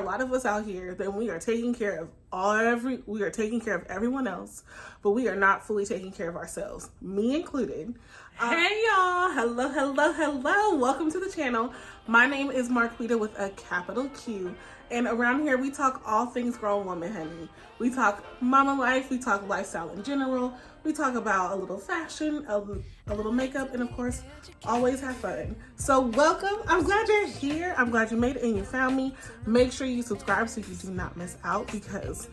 a lot of us out here that we are taking care of everyone else, but we are not fully taking care of ourselves, me included. Hey y'all, hello. Welcome to the channel. My name is Marquita with a capital Q, and around here we talk all things grown woman, honey. We talk mama life, we talk lifestyle in general, we talk about a little fashion, a little makeup, and of course, always have fun. So welcome. I'm glad you're here. I'm glad you made it and you found me. Make sure you subscribe so you do not miss out, because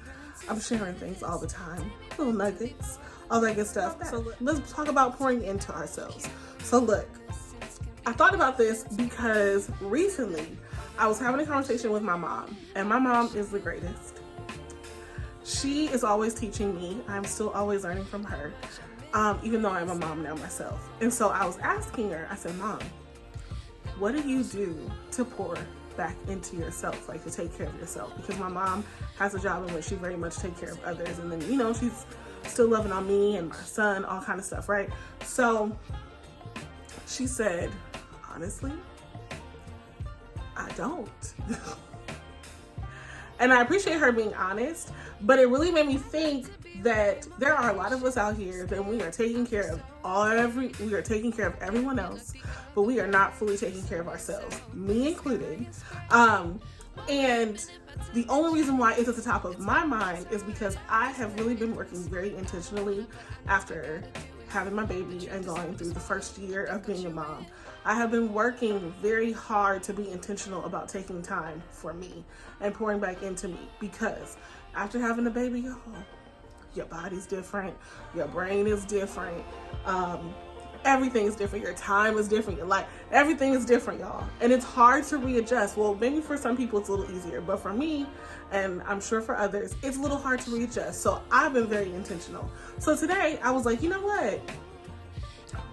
I'm sharing things all the time. Little nuggets, all that good stuff. So let's talk about pouring into ourselves. So look, I thought about this because recently I was having a conversation with my mom, and my mom is the greatest. She is always teaching me. I'm still always learning from her, even though I'm a mom now myself. And so I was asking her, I said, Mom, what do you do to pour back into yourself, like to take care of yourself? Because my mom has a job in which she very much takes care of others, and then, you know, she's still loving on me and my son, all kind of stuff, right? So she said, honestly, I don't. And I appreciate her being honest, but it really made me think that there are a lot of us out here that we are taking care of everyone else, but we are not fully taking care of ourselves, me included. And the only reason why it's at the top of my mind is because I have really been working very intentionally after having my baby and going through the first year of being a mom. I have been working very hard to be intentional about taking time for me and pouring back into me, because after having a baby, your body's different, your brain is different, everything is different, your time is different, your life, everything is different, y'all. And it's hard to readjust. Well, maybe for some people it's a little easier, but for me, and I'm sure for others, it's a little hard to readjust. So I've been very intentional. So today I was like, you know what?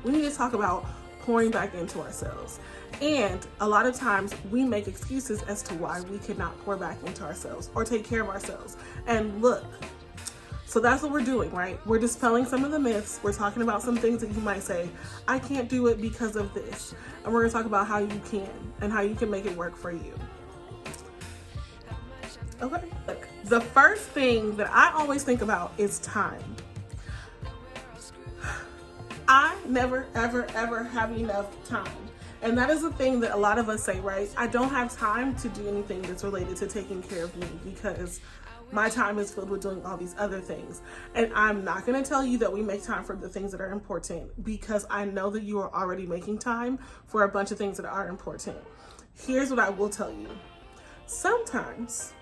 We need to talk about pouring back into ourselves. And a lot of times we make excuses as to why we cannot pour back into ourselves or take care of ourselves. And look, so that's what we're doing, right? We're dispelling some of the myths. We're talking about some things that you might say, I can't do it because of this. And we're gonna talk about how you can and how you can make it work for you. Okay, look, the first thing that I always think about is time. I never, ever have enough time. And that is the thing that a lot of us say, right? I don't have time to do anything that's related to taking care of me because my time is filled with doing all these other things. And I'm not going to tell you that we make time for the things that are important, because I know that you are already making time for a bunch of things that are important. Here's what I will tell you. Sometimes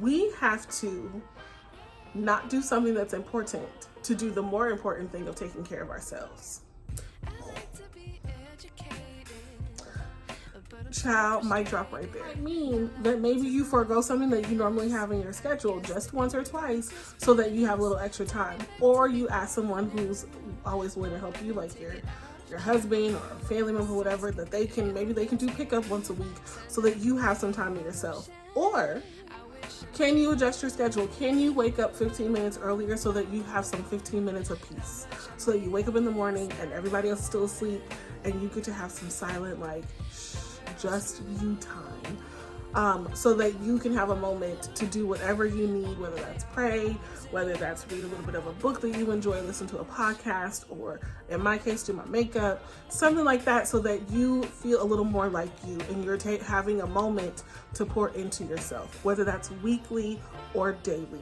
we have to not do something that's important to do the more important thing of taking care of ourselves. Child, mic drop right there. I mean that maybe you forego something that you normally have in your schedule just once or twice so that you have a little extra time. Or you ask someone who's always willing to help you, like your husband or a family member, whatever, that maybe they can do pickup once a week so that you have some time to yourself. Or can you adjust your schedule? Can you wake up 15 minutes earlier so that you have some 15 minutes of peace? So that you wake up in the morning and everybody else is still asleep and you get to have some silent, like, just you time, so that you can have a moment to do whatever you need, whether that's pray, whether that's read a little bit of a book that you enjoy, listen to a podcast, or in my case, do my makeup, something like that, so that you feel a little more like you and you're having a moment to pour into yourself, whether that's weekly or daily.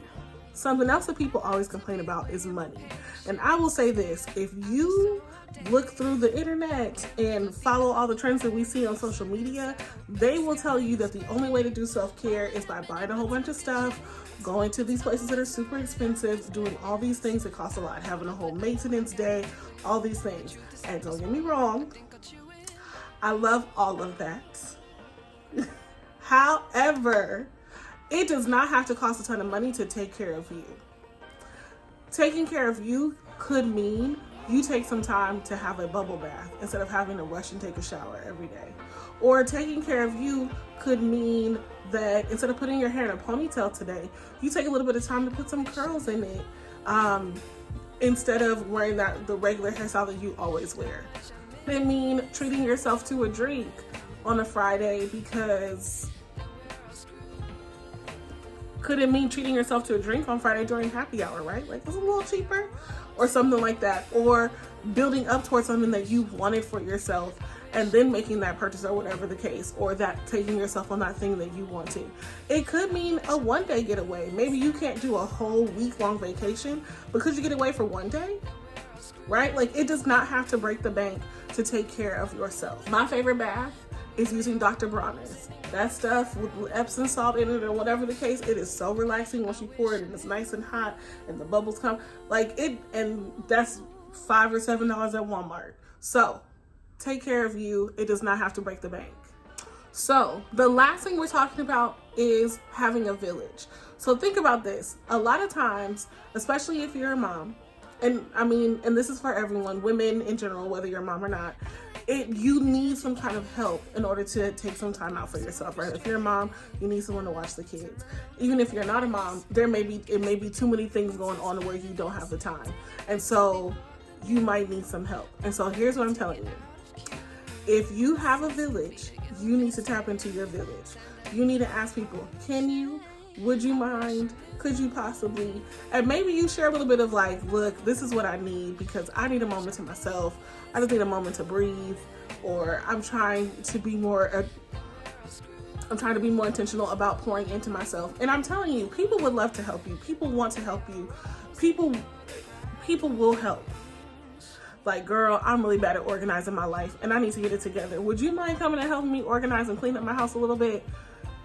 Something else that people always complain about is money. And I will say this, if you look through the internet and follow all the trends that we see on social media, they will tell you that the only way to do self-care is by buying a whole bunch of stuff, going to these places that are super expensive, doing all these things that cost a lot, having a whole maintenance day, all these things. And don't get me wrong, I love all of that. However, it does not have to cost a ton of money to take care of you. Taking care of you could mean you take some time to have a bubble bath instead of having to rush and take a shower every day. Or taking care of you could mean that instead of putting your hair in a ponytail today, you take a little bit of time to put some curls in it, instead of wearing the regular hairstyle that you always wear. It mean treating yourself to a drink on a Friday because Could it mean treating yourself to a drink on Friday during happy hour, right? Like it's a little cheaper or something like that. Or building up towards something that you wanted for yourself and then making that purchase or whatever the case, or that taking yourself on that thing that you want to. It could mean a one-day getaway. Maybe you can't do a whole week-long vacation, but could you get away for one day? Right? Like it does not have to break the bank to take care of yourself. My favorite bath is using Dr. Bronner's. That stuff with Epsom salt in it or whatever the case, it is so relaxing once you pour it and it's nice and hot and the bubbles come. Like it, and that's $5 or $7 at Walmart. So take care of you. It does not have to break the bank. So the last thing we're talking about is having a village. So think about this. A lot of times, especially if you're a mom, and I mean, and this is for everyone, women in general, whether you're a mom or not, you need some kind of help in order to take some time out for yourself, right? If you're a mom, you need someone to watch the kids. Even if you're not a mom, it may be too many things going on where you don't have the time. And so you might need some help. And so here's what I'm telling you. If you have a village, you need to tap into your village. You need to ask people, can you? Would you mind? Could you possibly? And maybe you share a little bit of like, look, this is what I need because I need a moment to myself. I just need a moment to breathe, or I'm trying to be more intentional about pouring into myself. And I'm telling you, people would love to help you. People want to help you. People will help. Like, girl, I'm really bad at organizing my life and I need to get it together. Would you mind coming and helping me organize and clean up my house a little bit?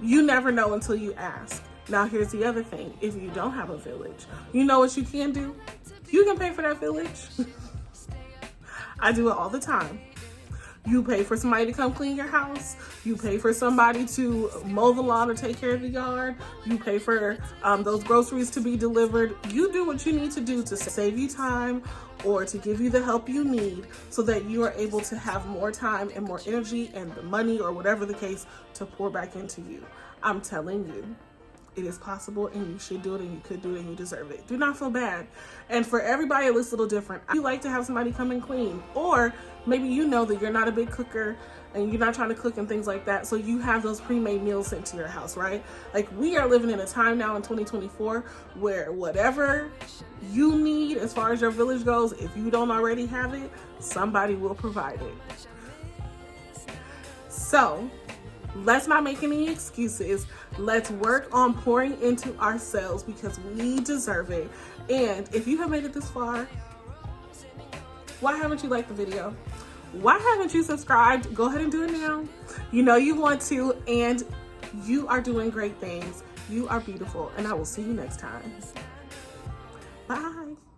You never know until you ask. Now, here's the other thing. If you don't have a village, you know what you can do? You can pay for that village. I do it all the time. You pay for somebody to come clean your house. You pay for somebody to mow the lawn or take care of the yard. You pay for those groceries to be delivered. You do what you need to do to save you time or to give you the help you need so that you are able to have more time and more energy and the money or whatever the case to pour back into you. I'm telling you, it is possible and you should do it and you could do it and you deserve it. Do not feel bad. And for everybody, it looks a little different. You like to have somebody come and clean, or maybe you know that you're not a big cooker and you're not trying to cook and things like that. So you have those pre-made meals sent to your house, right? Like we are living in a time now in 2024 where whatever you need as far as your village goes, if you don't already have it, somebody will provide it. So let's not make any excuses. Let's work on pouring into ourselves because we deserve it. And if you have made it this far, why haven't you liked the video? Why haven't you subscribed? Go ahead and do it now. You know you want to, and you are doing great things. You are beautiful, and I will see you next time.